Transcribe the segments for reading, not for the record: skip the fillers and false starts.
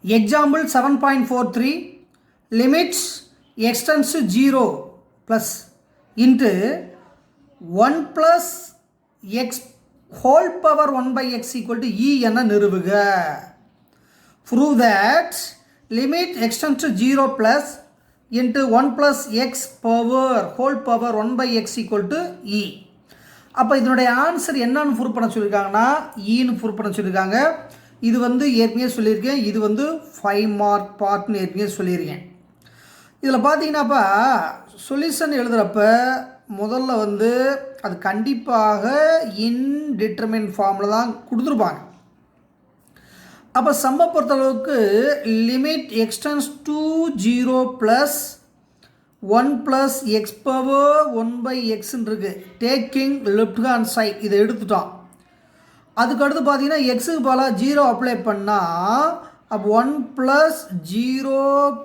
Example 7.43 limits extends to 0 plus into 1 plus x whole power 1 by x equal to e என நிறுவுக. Prove that limit extends to 0 plus into 1 plus x power whole power 1 by x equal to e. அப்போ இதனுடைய answer என்னன்னு prove பண்ண சொல்லியிருக்காங்கன்னா ஈன்னு prove பண்ண சொல்லியிருக்காங்க. இது வந்து ஏற்கனவே சொல்லியிருக்கேன், இது வந்து 5 மார்க் பார்ட்னு ஏற்கனவே சொல்லியிருக்கேன். இதில் பார்த்தீங்கன்னாப்பா சொல்யூஷன் எழுதுகிறப்ப முதல்ல வந்து அது கண்டிப்பாக இன்டிட்டர்மின் ஃபார்மில் தான் கொடுத்துருப்பாங்க. அப்போ சம்மை பொறுத்தளவுக்கு limit extends to 0 plus 1 plus x power 1 by எக்ஸ்ன்னு இருக்குது. டேக்கிங் லெஃப்ட் ஹேண்ட் சைட் இதை எடுத்துட்டோம். அதுக்கடுத்து பார்த்தீங்கன்னா எக்ஸுக்கு பதிலாக 0 அப்ளை பண்ணால் அப்போ 1 ப்ளஸ் 0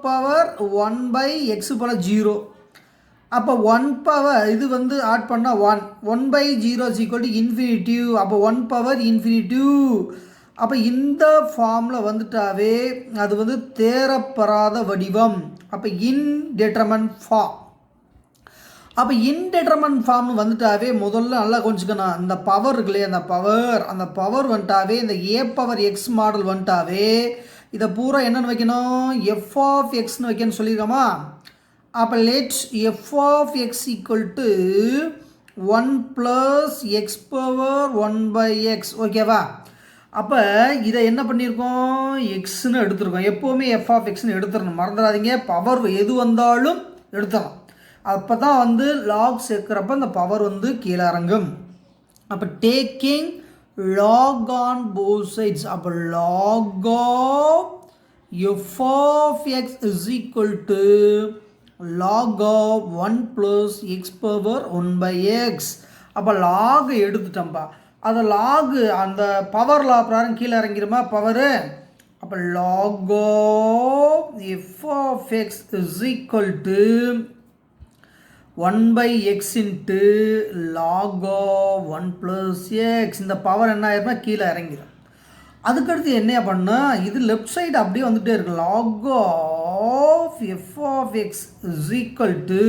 பவர் 1 பை எக்ஸுக்கு பதிலாக 0. அப்போ 1 பவர் இது வந்து ஆட் பண்ணால் 1 by 0 is equal to infinity. அப்போ 1 பவர் இன்ஃபினிட்டிவ். அப்போ இந்த ஃபார்மில் வந்துட்டாவே அது வந்து தேரப்பெறாத வடிவம். அப்போ இன்டிட்டர்மினன்ட் ஃபார்ம். அப்போ இன்டிட்டர்மினன்ட் ஃபார்ம்னு வந்துட்டாவே முதல்ல நல்லா கொஞ்சிக்கணும். அந்த பவர் இருக்கு இல்லையா, அந்த பவர் வந்துட்டாவே இந்த ஏ பவர் எக்ஸ் மாடல் வந்துட்டாவே இதை பூரா என்னென்னு வைக்கணும், எஃப் ஆஃப் எக்ஸ்னு வைக்கணும்னு சொல்லியிருக்கோமா. அப்போ let f of x equal to 1 plus x power 1 by x. ஓகேவா. அப்போ இதை என்ன பண்ணியிருக்கோம், எக்ஸ்ன்னு எடுத்துருக்கோம். எப்போவுமே எஃப் ஆஃப் எக்ஸ்ன்னு எடுத்துடணும், மறந்துடாதீங்க. பவர் எது வந்தாலும் எடுத்துடணும். அப்போ தான் வந்து லாக் சேர்க்குறப்ப அந்த பவர் வந்து கீழே இறங்கும். அப்போ taking log on both sides. அப்போ log of f of x is equal to log of 1 plus x power 1 by x. அப்போ லாக் எடுத்துட்டோம்ப்பா. அதை லாகு அந்த பவர் லா பிரகாரம் கீழே இறங்கிடுமா பவரு. அப்போ log of f of x is equal to 1 by x into log of 1 plus x. இந்த power என்ன ஆயிருமா கீழே இறங்கிடும். அதுக்கடுத்து என்ன பண்ணால் இது லெஃப்ட் சைடு அப்படியே வந்துகிட்டே இருக்கு. log of f of x is equal to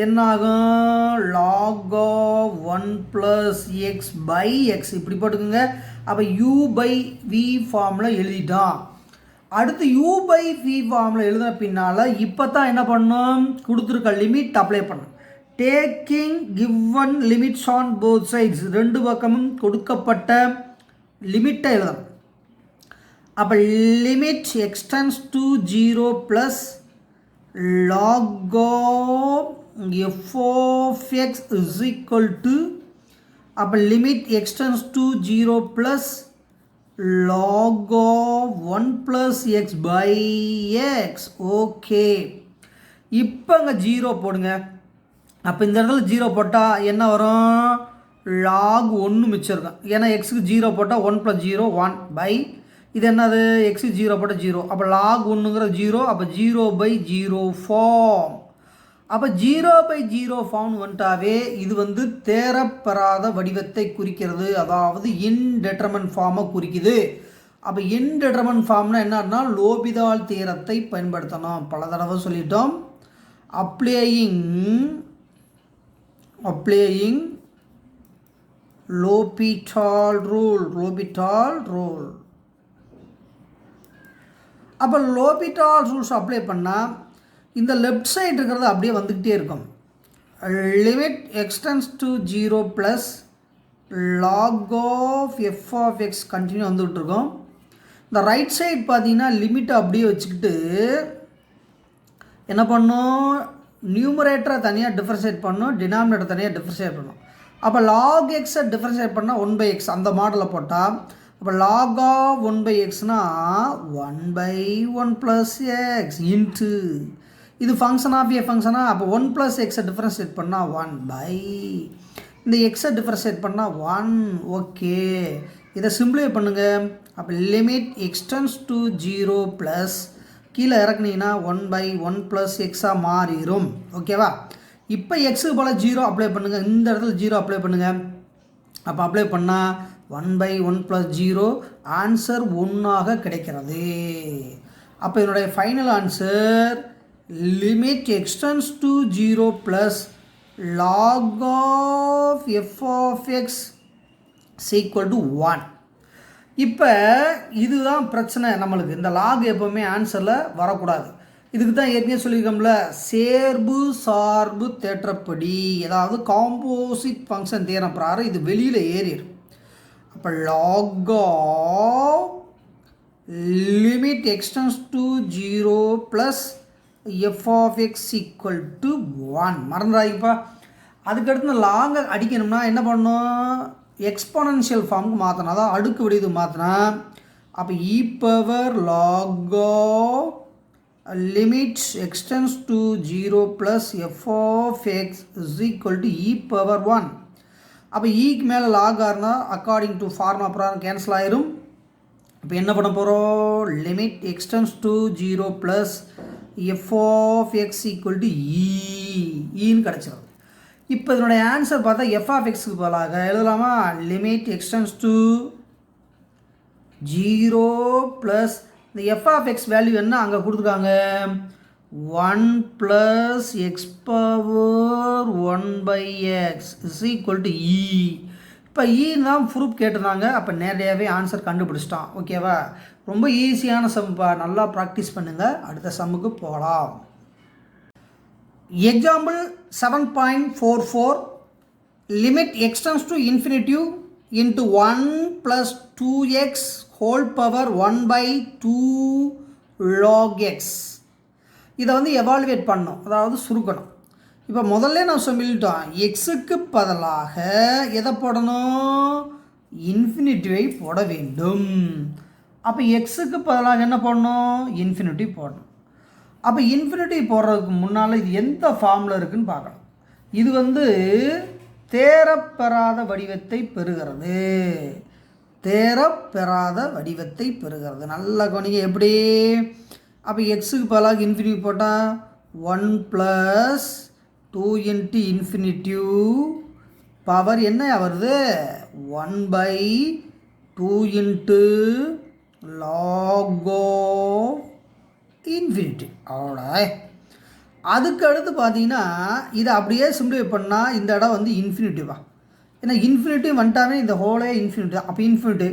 என்ன ஆகும், log of 1 plus x by x இப்படி போட்டுக்கோங்க. அப்போ u by v ஃபார்மில் எழுதிட்டோம். அடுத்து u பை v ஃபார்மில் எழுதின பின்னால் இப்போ தான் என்ன பண்ணணும், கொடுத்துருக்க லிமிட் அப்ளை பண்ணணும். Taking given limits on both sides. ரெண்டு பக்கமும் கொடுக்கப்பட்ட லிமிட்டை எழுதணும். அப்போ limit extends to 0 plus log of f of x is equal to அப்போ limit extends to 0 plus log of 1 plus x by x. Okay, இப்போ அங்கே 0 போடுங்க. அப்போ இந்த இடத்துல 0 போட்டால் என்ன வரும், log 1 மிச்சம் இருக்கும். ஏன்னா எக்ஸுக்கு 0 போட்டால் 1 + 0 1 பை இது என்னது எக்ஸுக்கு 0 போட்டால் 0. அப்போ log 1ங்கிற 0. அப்போ 0 பை 0 ஃபார்ம். அப்போ 0 பை 0 ஃபார்ம் வந்துட்டாவே இது வந்து தேரப்பெறாத வடிவத்தை குறிக்கிறது, அதாவது இன்டிட்டர்மினன்ட் ஃபார்மை குறிக்குது. அப்போ இன்டிட்டர்மினன்ட் ஃபார்ம்னா என்னன்னா லோபிதால் தியரத்தை பயன்படுத்தணும். பல தடவை சொல்லிட்டோம். அப்ளேயிங் லோபிட்டால் ரூல். அப்போ லோபிட்டால் ரூல்ஸ் அப்ளை பண்ணால் இந்த லெஃப்ட் சைடு இருக்கிறது அப்படியே வந்துக்கிட்டே இருக்கும். Limit extends to 0 plus log of f of x continue வந்துகிட்டு இருக்கோம். இந்த ரைட் சைடு பார்த்தீங்கன்னா லிமிட்டை அப்படியே வச்சுக்கிட்டு என்ன பண்ணணும், நியூமரேட்டரை தனியாக டிஃபரன்ஷியேட் பண்ணணும், டினாமினேட்டரை தனியாக டிஃபரன்ஷியேட் பண்ணணும். அப்போ லாக் எக்ஸை டிஃபரன்ஷியேட் பண்ணால் 1 பை எக்ஸ் அந்த மாடலில் போட்டால் அப்போ லாக் ஆஃப் 1 பை எக்ஸ்னால் 1 பை 1 ப்ளஸ் எக்ஸ் இன்ட்டு இது ஃபங்க்ஷன் ஆஃப் ஏ ஃபங்க்ஷனா. அப்போ 1 ப்ளஸ் எக்ஸை டிஃபரன்ஷியேட் பண்ணால் 1 பை இந்த எக்ஸை டிஃபரன்ஷியேட் பண்ணால் 1. ஓகே, இதை சிம்பிளிஃபை பண்ணுங்கள். அப்போ லிமிட் எக்ஸ்டென்ஸ் டு 0 ப்ளஸ் கீழே இறக்குனீங்கன்னா 1 பை 1 ப்ளஸ் எக்ஸாக மாறிடும். ஓகேவா. இப்போ எக்ஸுக்கு போல் 0 அப்ளை பண்ணுங்கள். இந்த இடத்துல 0 அப்ளை பண்ணுங்கள். அப்போ அப்ளை பண்ணால் 1/1 + 0 ஆன்சர் 1ஆக கிடைக்கிறது. அப்போ என்னுடைய final answer limit extends to 0 plus log of f of x is equal to 1. இப்போ இதுதான் பிரச்சனை நம்மளுக்கு. இந்த லாக் எப்போவுமே ஆன்சரில் வரக்கூடாது. இதுக்கு தான் ஏற்கனவே சொல்லியிருக்கோம்ல, சேர்பு சார்பு தேற்றப்படி, அதாவது காம்போசிட் ஃபங்க்ஷன் தேரம் பிரகாரம் இது வெளியில் ஏறிடும். அப்போ log of limit extends to 0 plus f of x equal to 1. மறந்துடாதீங்கப்பா. அதுக்கடுத்து லாங்கை அடிக்கணும்னா என்ன பண்ணணும், எக்ஸ்பொனன்ஷியல் ஃபார்முக்கு மாற்றணும், அதான் அடுக்கு வடிவு மாற்றினா. அப்போ e power log of limit extends to 0 plus f of x is equal to e power 1. அப்போ ஈக்கு மேலே லாக் ஆறுனா அக்கார்டிங் டு ஃபார்முலா பிரகாரம் கேன்சல் ஆயிரும். இப்போ என்ன பண்ண போகிறோம், limit extends to 0 plus f of x equal to ஈன்னு கிடச்சிடும். இப்போ இதனுடைய ஆன்சர் பார்த்தா f of xக்கு பதிலாக எழுதலாமா, லிமிட் எக்ஸ்டென்ஸ் டு 0 ப்ளஸ் இந்த f of x வேல்யூ என்ன அங்கே கொடுத்துருக்காங்க, 1 plus x power 1/x is equal to e. இப்போ ஈன்னு தான் ப்ரூஃப் கேட்டிருந்தாங்க. அப்போ நேரடியாகவே ஆன்சர் கண்டுபிடிச்சிட்டான். ஓகேவா, ரொம்ப ஈஸியான சம்ப்பா, நல்லா ப்ராக்டிஸ் பண்ணுங்கள். அடுத்த சம்முக்கு போகலாம். Example 7.44 limit extends to infinitive into 1 plus 2x whole power 1/2 log x. இதை வந்து எவாலுவேட் பண்ணணும், அதாவது சுருக்கணும். இப்போ முதல்ல நான் சொல்லிட்டோம், எக்ஸுக்கு பதிலாக எதை போடணும், இன்ஃபினிட்டிவை போட வேண்டும். அப்போ எக்ஸுக்கு பதிலாக என்ன போடணும், இன்ஃபினிட்டி போடணும். அப்போ இன்ஃபினிட்டி போடுறதுக்கு முன்னால் இது எந்த ஃபார்மில் இருக்குதுன்னு பார்க்கலாம். இது வந்து தேரப்பெறாத வடிவத்தை பெறுகிறது, தேரப்பெறாத வடிவத்தை பெறுகிறது. நல்லா கவனிங்க எப்படி. அப்போ எக்ஸுக்கு பதிலாக இன்ஃபினிட்டி போட்டால் 1 ப்ளஸ் 2 இன்ட்டு இன்ஃபினிட்டிவ் பவர் என்ன வருது, 1/2 இன்ட்டு log of infinity. அவ்வளோ. அதுக்கு அடுத்து பார்த்தீங்கன்னா இதை அப்படியே சிம்பிளிஃபை பண்ணால் இந்த இடம் வந்து இன்ஃபினிட்டிவா, ஏன்னா இன்ஃபினிட்டி வந்துட்டாவே இந்த ஹோலே இன்ஃபினிட்டி தான். அப்போ இன்ஃபினிட்டி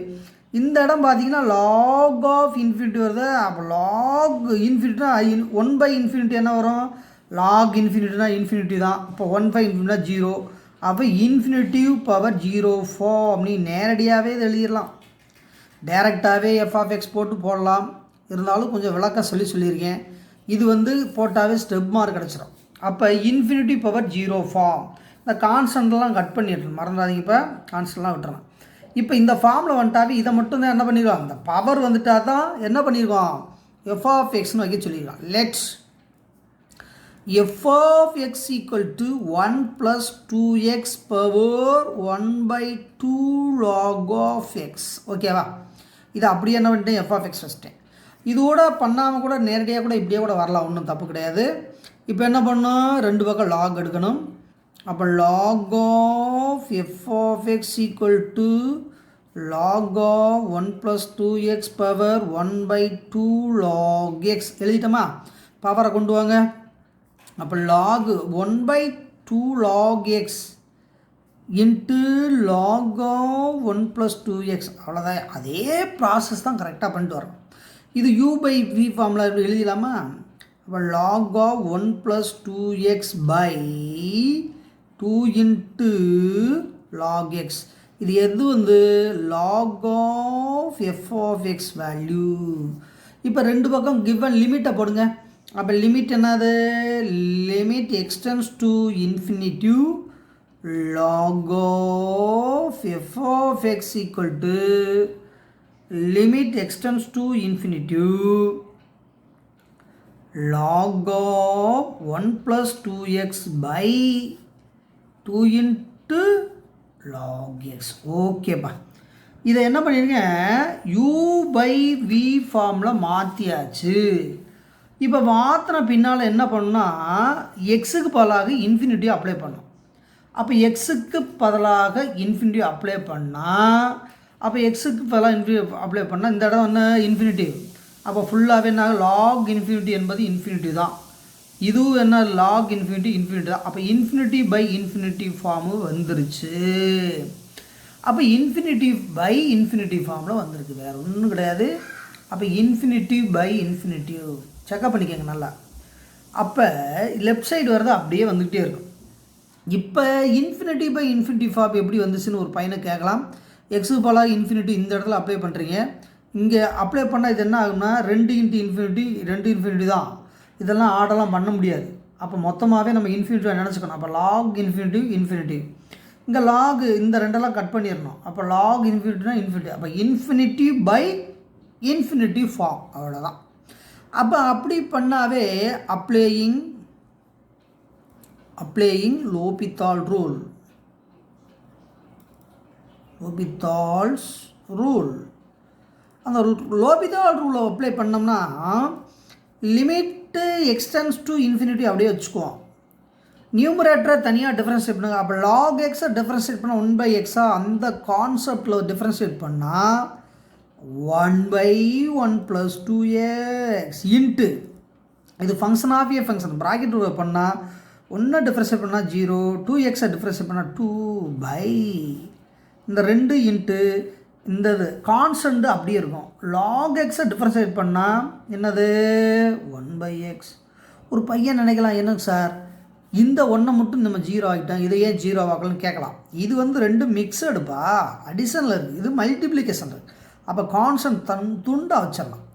இந்த இடம் பார்த்தீங்கன்னா லாக் ஆஃப் இன்ஃபினிட்டி வருது. அப்போ லாக் இன்ஃபினிட்டினா 1/∞ என்ன வரும், லாக் இன்ஃபினிட்டினா இன்ஃபினிட்டி தான். இப்போ 1/∞ 0. அப்போ இன்ஃபினிட்டிவ் பவர் 0 ஃபார்ம் நீ நேரடியாகவே இதை எழுதிடலாம். டைரெக்டாகவே f of x போட்டு போடலாம். இருந்தாலும் கொஞ்சம் விளக்கம் சொல்லியிருக்கேன். இது வந்து போட்டாவே ஸ்டெப் மார்க் கிடச்சிடும். அப்போ இன்ஃபினிட்டி பவர் 0 ஃபார்ம். இந்த கான்ஸ்டன்ட்லாம் கட் பண்ணிடணும், மறந்துடாதீங்க. இப்போ கான்ஸ்டன்ட்லாம் விட்டுறலாம். இப்போ இந்த ஃபார்மில் வந்துட்டாவே இதை மட்டும் தான் என்ன பண்ணிடுவோம், இந்த பவர் வந்துட்டா தான் என்ன பண்ணிடுவோம், f of xன்னு வைக்க சொல்லிடுவோம். Let's f of x equal to 1 plus 2x power 1/2 log of x. ஓகேவா, இது அப்படியே என்ன பண்ணிட்டேன், f of x வச்சிட்டேன். இதோட பண்ணாமல் கூட நேரடியாக கூட இப்படியே கூட வரலாம், ஒன்றும் தப்பு கிடையாது. இப்போ என்ன பண்ணணும், ரெண்டு பக்கம் லாக் எடுக்கணும். அப்போ log of f of x equal to log of 1 plus 2x power 1/2 log x எழுதிட்டோமா, பவரை கொண்டு வாங்க. அப்போ log 1/2 log x into log of 1 plus 2x. அவ்வளோதான், அதே ப்ராசஸ் தான் கரெக்டாக பண்ணிட்டு வரோம். இது u/v ஃபார்முலா எழுதிடலாமா. அப்போ log of 1 plus 2x by 2 into log x. இது எது வந்து log of f of x value. இப்போ ரெண்டு பக்கம் கிவன் லிமிட்டை போடுங்க. அப்போ லிமிட் என்னது, limit extends to infinitive log of f of x equal to limit extends to infinity log of 1 plus 2x by 2 into log x. ஓகேப்பா, இதை என்ன பண்ணியிருக்கேன், u/v ஃபார்மில் மாற்றியாச்சு. இப்போ மாற்றின பின்னால் என்ன பண்ணால் எக்ஸுக்கு பதிலாக இன்ஃபினிட்டி அப்ளை பண்ணோம். அப்போ எக்ஸுக்கு பதிலாக இன்ஃபினிட்டி அப்ளை பண்ணால் அப்போ எக்ஸுக்கு பதிலாக அப்ளை பண்ணால் இந்த இடம் என்ன இன்ஃபினிட்டிவ். அப்போ ஃபுல்லாகவே என்ன லாக் இன்ஃபினிட்டி என்பது இன்ஃபினிட்டி தான். இதுவும் என்ன லாக் இன்ஃபினிட்டி தான். அப்போ இன்ஃபினிட்டி பை இன்ஃபினிட்டி ஃபார்மு வந்துருச்சு. அப்போ இன்ஃபினிட்டி பை இன்ஃபினிட்டி ஃபார்மில் வந்திருக்கு, வேறு ஒன்றும் கிடையாது. அப்போ இன்ஃபினிட்டி பை இன்ஃபினிட்டிவ் செக்அப் பண்ணிக்கோங்க நல்லா. அப்போ லெஃப்ட் சைடு வரது அப்படியே வந்துக்கிட்டே இருக்கும். இப்போ இன்ஃபினிட்டி பை இன்ஃபினிட்டி ஃபார்ம் எப்படி வந்துச்சுன்னு ஒரு பையனை கேட்கலாம். எக்ஸுக்கு பதிலாக இன்ஃபினிட்டி இந்த இடத்துல அப்ளை பண்ணுறீங்க. இங்கே அப்ளை பண்ணால் இது என்ன ஆகும்னா 2 × இன்ஃபினிட்டி 2 இன்ஃபினிட்டி தான். இதெல்லாம் ஆர்டர்லாம் பண்ண முடியாது. அப்போ மொத்தமாகவே நம்ம இன்ஃபினிட்டியாக நினச்சிக்கணும். அப்போ லாக் இன்ஃபினிட்டி இங்கே லாக் இந்த ரெண்டெல்லாம் கட் பண்ணிடணும். அப்போ லாக் இன்ஃபினிட்டினா இன்ஃபினிட்டி. அப்போ இன்ஃபினிட்டி பை இன்ஃபினிட்டி ஃபார்ம், அவ்வளோதான். அப்போ அப்படி பண்ணாவே அப்ளேயிங் லோபித்தால் ரூல் அந்த லோபிதால் ரூலை அப்ளை பண்ணோம்னா லிமிட்டு எக்ஸ்டென்ஸ் டு இன்ஃபினிட்டி அப்படியே வச்சுக்குவோம். நியூமரேட்டரை தனியாக டிஃப்ரென்ஷியேட் பண்ணுங்க. அப்போ லாக் எக்ஸை டிஃப்ரென்ஷியேட் பண்ணால் 1/x அந்த கான்செப்டில் டிஃப்ரென்ஷியேட் பண்ணால் 1/1 + 2x இன்ட்டு இது function of a function bracket பண்ணால் 1 டிஃப்ரென்ஷியேட் பண்ணால் 0, 2xஐ டிஃப்ரென்ஷியேட் பண்ணால் 2/, இந்த 2 இன்ட்டு இந்த கான்ஸ்டன்ட் அப்படியே இருக்கும். லாக் எக்ஸை டிஃப்ரென்ஷியேட் பண்ணால் என்னது 1/x. ஒரு பையன் நினைக்கலாம், என்னங்க சார் இந்த 1 மட்டும் நம்ம 0 ஆகிட்டோம், இதை ஏன் 0 ஆகலன்னு கேட்கலாம். இது வந்து 2 மிக்சடுப்பா, அடிஷனில் இருக்குது, இது மல்டிப்ளிகேஷன் இருக்குது. அப்போ கான்ஸ்டன்ட் துண்டாக வச்சிடலாம்.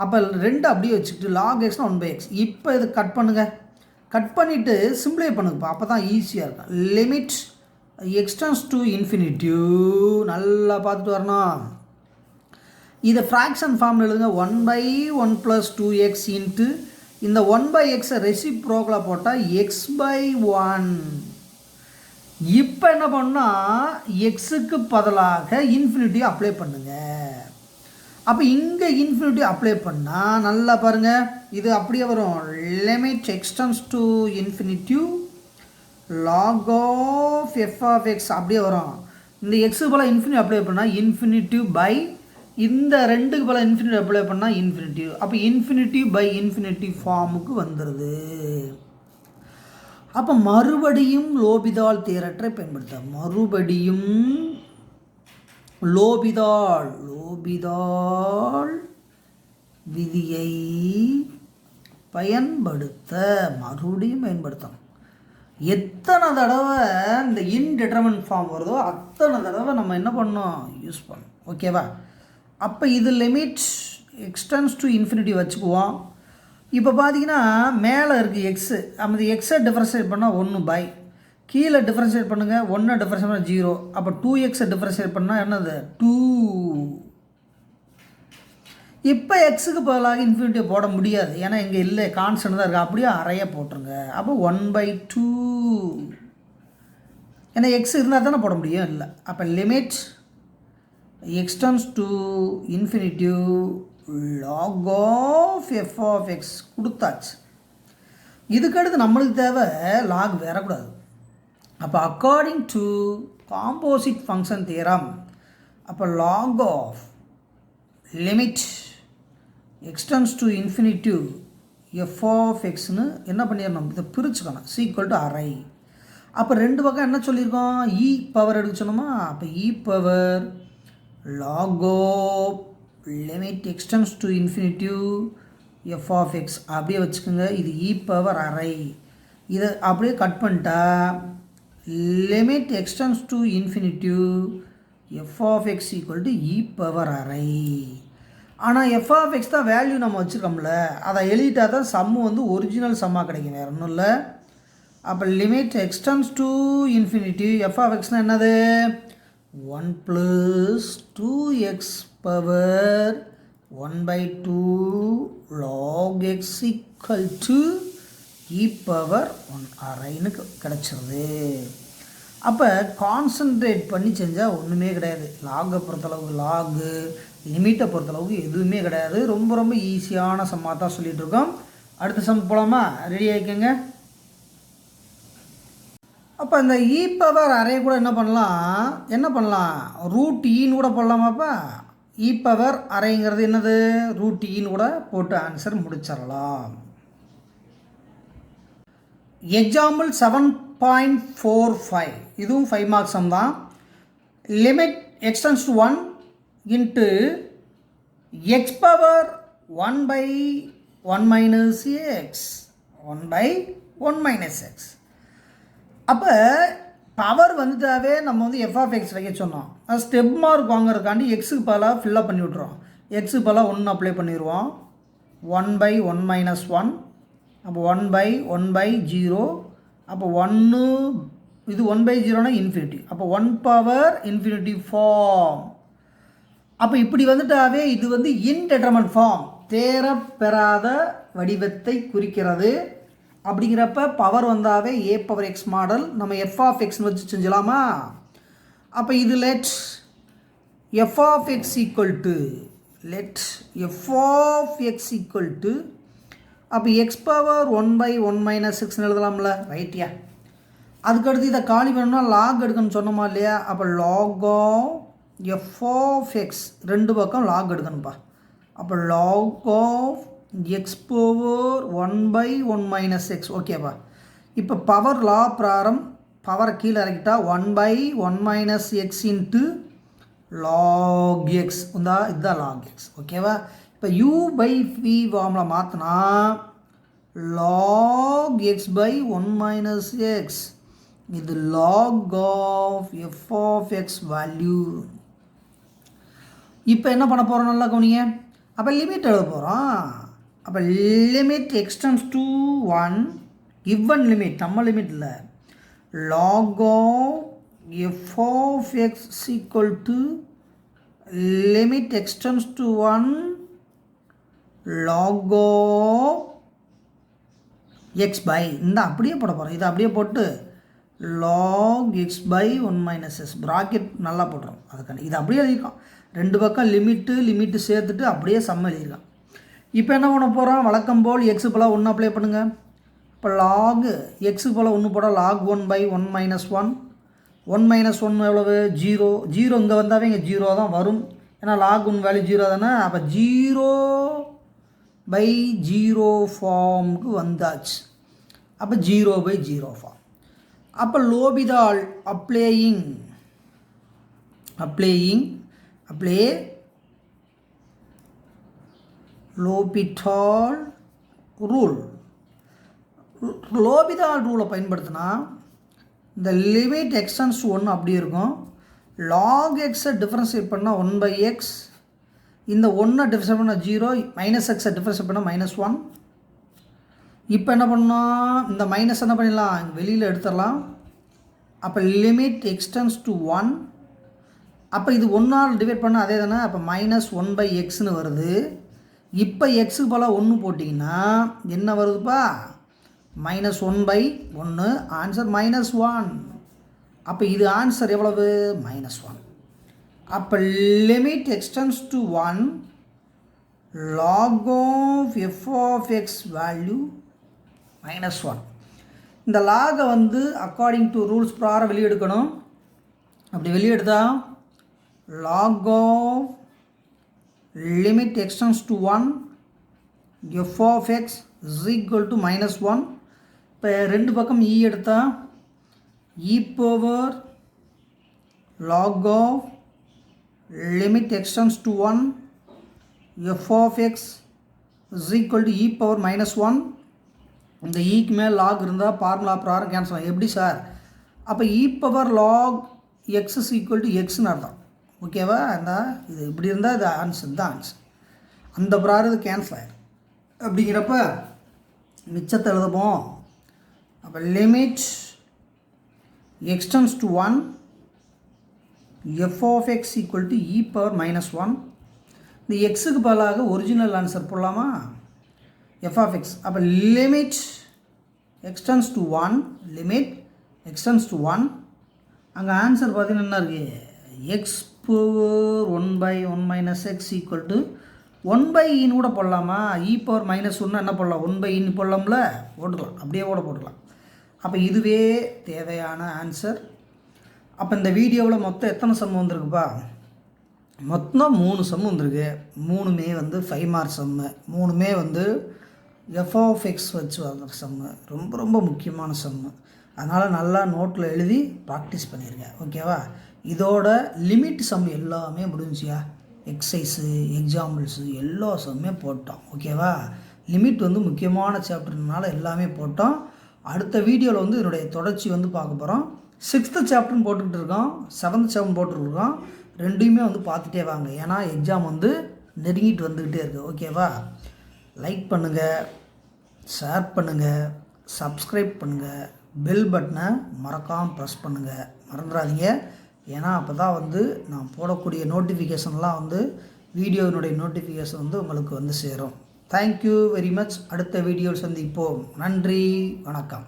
அப்போ 2 அப்படியே வச்சுக்கிட்டு லாக் எக்ஸ்னால் 1/x. இப்போ இது கட் பண்ணுங்கள், கட் பண்ணிவிட்டு சிம்பிளை பண்ணுங்கப்பா, அப்போ தான் ஈஸியாக இருக்கும். லிமிட் எக்ஸ்டென்ஸ் டு இன்ஃபினிட்டி நல்லா பார்த்துட்டு வரணும். இதை ஃப்ராக்ஷன் ஃபார்மில் எழுதுங்க. 1/1 + 2x இன்ட்டு இந்த 1/xஐ ரெசிப்ரோக்கலாக போட்டால் x/1. இப்போ என்ன பண்ணால் எக்ஸுக்கு பதிலாக இன்ஃபினிட்டி அப்ளை பண்ணுங்கள். அப்போ இங்கே இன்ஃபினிட்டி அப்ளை பண்ணால் நல்லா பாருங்கள், இது அப்படியே வரும். Limit extends to infinity log of f of x அப்படியே வரும். இந்த எக்ஸுக்கு போல் இன்ஃபினிட்டி அப்ளை பண்ணால் இன்ஃபினிட்டி பை இந்த 2க்கு போல் இன்ஃபினிட்டி அப்ளை பண்ணால் இன்ஃபினிட்டி. அப்போ இன்ஃபினிட்டி பை இன்ஃபினிட்டி ஃபார்முக்கு வந்துடுது. அப்போ மறுபடியும் லோபிதால் தியரத்தை பயன்படுத்த மறுபடியும் லோபிதால் விதியை பயன்படுத்த மறுபடியும் பயன்படுத்தணும். எத்தனை தடவை இந்த இன்டிட்டர்மினன்ட் ஃபார்ம் வருதோ அத்தனை தடவை நம்ம என்ன பண்ணோம், யூஸ் பண்ணோம். ஓகேவா? அப்போ இது லிமிட் எக்ஸ்டென்ஸ் டு இன்ஃபினிட்டி வச்சுக்குவோம். இப்போ பார்த்தீங்கன்னா மேலே இருக்குது எக்ஸு, அந்த எக்ஸை டிஃப்ரென்ஷியேட் பண்ணால் 1/, கீழே டிஃப்ரென்ஷியேட் பண்ணுங்கள் 1 டிஃப்ரென்ஷியேட் பண்ணால் 0. அப்போ 2xஐ டிஃப்ரென்ஷியேட் பண்ணால் என்னது 2. இப்போ எக்ஸுக்கு பதிலாக இன்ஃபினிட்டியை போட முடியாது, ஏன்னா இங்கே இல்லை கான்ஸ்டன்ட் தான் இருக்குது. அப்படியே அறையாக போட்டுருங்க. அப்போ 1/2, ஏன்னா எக்ஸ் இருந்தால் தானே போட முடியும், இல்லை. அப்போ limit extends to infinity log of f of x கொடுத்தாச்சு. இதுக்கடுத்து நம்மளுக்கு தேவை லாக் வரக்கூடாது. அப்போ according to composite function theorem, அப்போ log of limit extends to infinity f of xன்னு என்ன பண்ணிடணும், இதை பிரிச்சுக்கணும். ஈக்குவல் டு அரை. அப்போ 2 பக்கம் என்ன சொல்லியிருக்கோம், இ பவர் எடுக்க சொன்னோமா. அப்போ e power log of limit extends to infinity f of x அப்படியே வச்சுக்கோங்க. இது இ பவர் அரை. இதை அப்படியே கட் பண்ணிட்டா limit extends to infinity f of x equal to e power அரை. ஆனால் f of x தான் வேல்யூ நம்ம வச்சுருக்கோம்ல, அதை எழுதிட்டா தான் சம்மு வந்து ஒரிஜினல் சம்மாக கிடைக்கும், வேறு ஒன்றும் இல்லை. அப்போ limit extends to infinity f of xனால் என்னது 1 + 2x power 1/2 log x equal to e power 1 அரைன்னு கிடச்சிருது. அப்போ கான்சன்ட்ரேட் பண்ணி செஞ்சால் ஒன்றுமே கிடையாது. லாகை பொறுத்தளவுக்கு லாகு, லிமிட்டை பொறுத்தளவுக்கு எதுவுமே கிடையாது. ரொம்ப ரொம்ப ஈஸியான சம்மாக தான் சொல்லிகிட்ருக்கோம். அடுத்த சம் போகலாமா? ரெடி ஆகிக்கோங்க. அப்போ இந்த இ பவர் அரே கூட என்ன பண்ணலாம் ரூட் ஈன்னு கூட போடலாமாப்பா. இ பவர் அரேங்கிறது என்னது ரூட் ஈன்னு கூட போட்டு ஆன்சர் முடிச்சிடலாம். எக்ஸாம்பிள் 7.45 இதுவும் 5 மார்க்ஸ் தான். Limit extends to 1 into X power 1/1 minus X 1/1 minus X. அப்போ பவர் வந்துட்டாவே நம்ம வந்து எஃப்ஆஃப்எக்ஸ் வைக்க சொன்னோம். அது ஸ்டெப் மார்க் வாங்குறதுக்காண்டி எக்ஸுக்கு பதிலாக ஃபில்லப் பண்ணி விட்ருவோம். எக்ஸுக்கு பதிலாக 1 அப்ளை பண்ணிடுவோம். 1/1 மைனஸ் 1 அப்போ 1/1/0 அப்போ 1 இது 1/0னா இன்ஃபினிட்டி. அப்போ 1 பவர் இன்ஃபினிட்டி ஃபார்ம். அப்போ இப்படி வந்துட்டாவே இது வந்து இன்டெட்டர்மெண்ட் ஃபார்ம் தேரப்பெறாத வடிவத்தை குறிக்கிறது. அப்படிங்கிறப்ப பவர் வந்தாவே ஏ பவர் எக்ஸ் மாடல் நம்ம எஃப் ஆஃப் எக்ஸ்னு வச்சு செஞ்சலாமா. அப்போ இது let f of x equal to அப்போ எக்ஸ் பவர் 1/1 மைனஸ் எக்ஸ்னு எழுதலாம்ல, ரைட்டியா. அதுக்கடுத்து இதை காலி பண்ணணும்னா லாக் எடுக்கணும்னு சொன்னோமா இல்லையா. அப்போ log of f of x ரெண்டு பக்கம் லாக் எடுக்கணும்ப்பா. அப்போ log of x power 1/1 minus x. ஓகேப்பா. இப்போ பவர் லா பிராரம் பவரை கீழே இறக்கிட்டா 1/1 minus x into log x இதுதான் லாக் எக்ஸ். ஓகேவா. இப்போ u/v ஃபார்மில் மாற்றினா லாக் x/1 மைனஸ் எக்ஸ் இது log of f of x value. இப்போ என்ன பண்ண போகிறோம் நல்லா கவனிங்க. அப்போ லிமிட் எழுத போகிறோம். அப்போ limit extends to 1 given limit நம்ம லிமிட் இல்லை log of f of x equal to limit extends to 1 log of x by இந்த அப்படியே போட போகிறோம். இதை அப்படியே போட்டு log x/1 minus S bracket நல்லா போட்டுரும். அதுக்கான இது அப்படியே எழுதியிருக்கோம். ரெண்டு பக்கம் லிமிட்டு சேர்த்துட்டு அப்படியே சம்ம எழுதியிருக்கான். இப்போ என்ன பண்ண போகிறோம் வழக்கம் போல் எக்ஸு போல் 1 அப்ளை பண்ணுங்கள். இப்போ லாக் எக்ஸு போல் 1 போட log 1/1 மைனஸ் 1 1 மைனஸ் 1 எவ்வளவு 0 0 இங்கே வந்தாவே இங்கே 0 தான் வரும். ஏன்னா log 1 வேல்யூ 0 தானே. அப்போ 0/0 ஃபார்முக்கு வந்தாச்சு. அப்போ 0/0 ஃபார்ம். அப்போ லோபிதால் அப்ளே லோபிதால் ரூலை பயன்படுத்தினா இந்த லிமிட் எக்ஸ்டென்ஸ் 1 அப்படியே இருக்கும். லாக் எக்ஸை டிஃப்ரென்ஷியேட் பண்ணால் 1/x இந்த 1 டிஃப்ரென்ஷியேட் பண்ணால் 0 மைனஸ் எக்ஸை டிஃப்ரென்ஷியேட் பண்ணால் -1. இப்போ என்ன பண்ணோம் இந்த மைனஸ் என்ன பண்ணிடலாம் வெளியில் எடுத்துடலாம். அப்போ லிமிட் எக்ஸ்டென்ஸ் டு 1 அப்போ இது 1ஆல் டிவைட் பண்ணால் அதே தானே. அப்போ -1/xன்னு வருது. இப்போ எக்ஸுக்கு போல் 1 போட்டிங்கன்னா என்ன வருதுப்பா -1/1 ஆன்சர் -1. அப்போ இது ஆன்சர் எவ்வளவு -1. அப்போ limit extends to 1 log of f of x value -1. இந்த லாகை வந்து அக்கார்டிங் டு ரூல்ஸ் ப்ராரம் வெளியெடுக்கணும். அப்படி வெளியெடுத்தா log of limit extends to 1 f of x is equal to -1. இப்போ ரெண்டு பக்கம் e எடுத்தா e power log of limit extends to 1 f of x is equal to e power -1. இந்த ஈக்கு மேல் lock இருந்தால் formula ப்ராரம் cancel ஆகும். எப்படி சார் அப்போ e power log x is equal to xன்னு அர்த்தம். ஓகேவா. இந்த இது இப்படி இருந்தால் இது ஆன்சர் தான் ஆன்சர். அந்த ப்ராரம் இது கேன்சல் ஆகிடும். அப்படிங்கிறப்ப மிச்சத்தை எழுதுவோம். அப்போ limit extends to 1 f of x equal to e power -1. இந்த எக்ஸுக்கு பதிலாக ஒரிஜினல் ஆன்சர் போடலாமா f of x. அப்போ லிமிட் எக்ஸ்டென்ஸ் டு 1 அங்கே ஆன்சர் பார்த்தீங்கன்னா என்ன இருக்குது x power 1/1 minus x equal to 1/eன்னு கூட போடலாமா. e power -1 என்ன போடலாம் 1/eன்னு போடலாம்ல போட்டுக்கலாம். அப்படியே கூட போட்டுக்கலாம். அப்போ இதுவே தேவையான ஆன்சர். அப்போ இந்த வீடியோவில் மொத்தம் எத்தனை சம் வந்திருக்குப்பா? மொத்தம் 3 சம் வந்திருக்கு. 3மே வந்து 5 மார்க் சம்மு. 3மே வந்து எஃப்எக்ஸ் வச்சு வர சம்மு. ரொம்ப ரொம்ப முக்கியமான சம்மு. அதனால் நல்லா நோட்டில் எழுதி ப்ராக்டிஸ் பண்ணிடுங்க. ஓகேவா? இதோட லிமிட் சம் எல்லாமே முடிஞ்சியா? எக்ஸசைஸு, எக்ஸாம்பிள்ஸு எல்லா சம்மே போட்டோம். ஓகேவா? லிமிட் வந்து முக்கியமான சாப்டர்னால எல்லாமே போட்டோம். அடுத்த வீடியோவில் வந்து இதனுடைய தொடர்ச்சி வந்து பார்க்க போகிறோம். 6th சாப்டர்னு போட்டுக்கிட்டு இருக்கோம், 7th சாப்டர் போட்டுருக்கோம். ரெண்டையுமே வந்து பார்த்துட்டே வாங்க. ஏன்னா எக்ஸாம் வந்து நெருங்கிட்டு வந்துக்கிட்டே இருக்குது. ஓகேவா? லைக் பண்ணுங்கள், ஷேர் பண்ணுங்கள், சப்ஸ்கிரைப் பண்ணுங்கள், பெல் பட்டனை மறக்காமல் ப்ரெஸ் பண்ணுங்கள். மறந்துடாதீங்க. ஏன்னா அப்போ தான் வந்து நான் போடக்கூடிய நோட்டிஃபிகேஷன்லாம் வந்து வீடியோவினுடைய நோட்டிஃபிகேஷன் வந்து உங்களுக்கு வந்து சேரும். Thank you very much. அடுத்த வீடியோவில் சந்திப்போம். நன்றி, வணக்கம்.